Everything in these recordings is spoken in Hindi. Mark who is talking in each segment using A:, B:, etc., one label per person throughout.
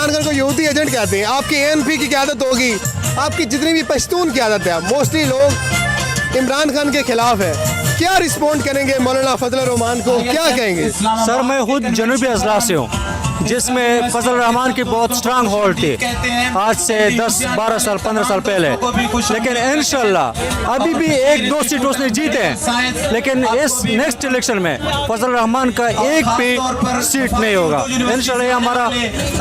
A: इमरान खान को यूती एजेंट कहते हैं। आपकी ANP की क़यादत होगी, आपकी जितनी भी पश्तून क़यादत है, मोस्टली लोग इमरान खान के खिलाफ है। क्या रिस्पॉन्ड करेंगे मौलाना फजल रहमान को, क्या कहेंगे?
B: सर मैं खुद जनूबी अजला से हूँ, जिसमें फजल रहमान की बहुत स्ट्रांग होल्ड थी आज से 10, 12 साल, 15 साल पहले। लेकिन इंशाल्लाह अभी भी 1-2 सीट उसने जीते हैं, लेकिन इस नेक्स्ट इलेक्शन में फजल रहमान का एक भी सीट नहीं होगा। इंशाल्लाह ये हमारा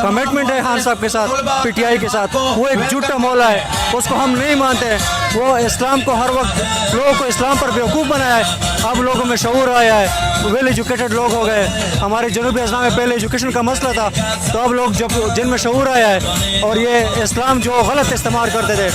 B: कमिटमेंट है खान साहब के साथ, PTI के साथ। वो एक झूठा मौला है, उसको हम नहीं मानते। वो इस्लाम को हर वक्त लोगों को इस्लाम पर बेवकूफ़ बनाया है। अब लोगों में शऊर आया है, वेल एजुकेटेड लोग हो गए। हमारे जनूबी अजला में पहले एजुकेशन का मसला था, तो अब लोग जब जिनमें शऊर आया है और ये इस्लाम जो गलत इस्तेमाल करते थे,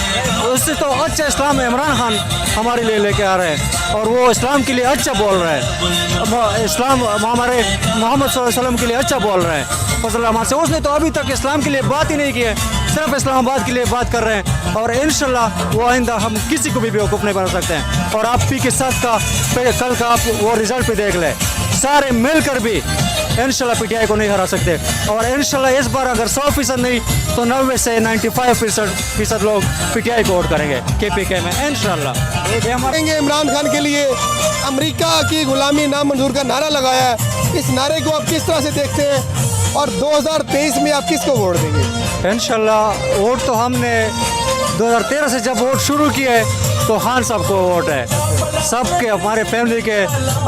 B: उससे तो अच्छा इस्लाम इमरान खान हमारे लिए लेके आ रहे हैं और वो इस्लाम के लिए अच्छा बोल रहे हैं। इस्लाम हमारे मोहम्मद सल्लल्लाहु अलैहि वसल्लम के लिए अच्छा बोल रहे हैं फजल रहमान से। उसने तो अभी तक इस्लाम के लिए बात ही नहीं की है, सिर्फ इस्लामाबाद के लिए बात कर रहे हैं। और इंशाल्लाह वो आइंदा हम किसी को भी बेवकूफ़ नहीं बना सकते हैं। और आप पी के साथ का कल का आप वो रिजल्ट भी देख लें, सारे मिलकर भी इंशाल्लाह PTI को नहीं हरा सकते। और इंशाल्लाह इस बार अगर 100% नहीं तो 90 से 95% लोग PTI को वोट करेंगे KPK में इंशाल्लाह।
A: हमारे इमरान खान के लिए अमेरिका की गुलामी नामंजूर का नारा लगाया है, इस नारे को आप किस तरह से देखते हैं और 2023 में आप किसको वोट देंगे?
B: इंशाल्लाह वोट तो हमने 2013 से जब वोट शुरू किए तो खान साहब को वोट है, सबके हमारे फैमिली के।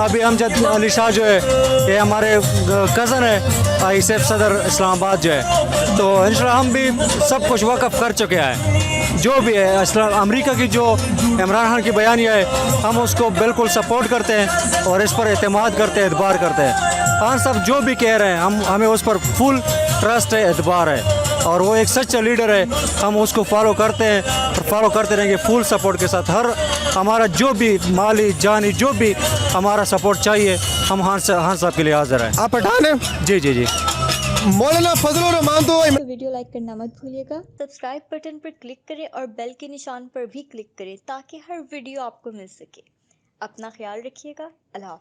B: अभी अमजद अली शाह जो है ये हमारे कज़न है, ISF सदर इस्लामाबाद जो है। तो इंशाल्लाह हम भी सब कुछ वक़्फ़ कर चुके हैं। जो भी है अमेरिका की जो इमरान खान की बयानिया है, हम उसको बिल्कुल सपोर्ट करते हैं और इस पर एतमाद करते हैं, एतबार करते हैं। खान साहब जो भी कह रहे हैं हमें उस पर फुल ट्रस्ट है, एतबार है और वो एक सच्चा लीडर है। हम उसको फॉलो करते हैं और फॉलो करते रहेंगे फुल सपोर्ट के साथ। हर हमारा जो भी माली जानी जो भी हमारा सपोर्ट चाहिए, हम खान साहब के लिए हाजिर हैं।
A: आप पठान हैं?
B: जी जी जी।
A: मौलाना फजल रहमान तो
C: वीडियो लाइक करना मत भूलिएगा, सब्सक्राइब बटन पर क्लिक करें और बेल के निशान पर भी क्लिक करें ताकि हर वीडियो आपको मिल सके। अपना ख्याल रखिएगा। अल्लाह।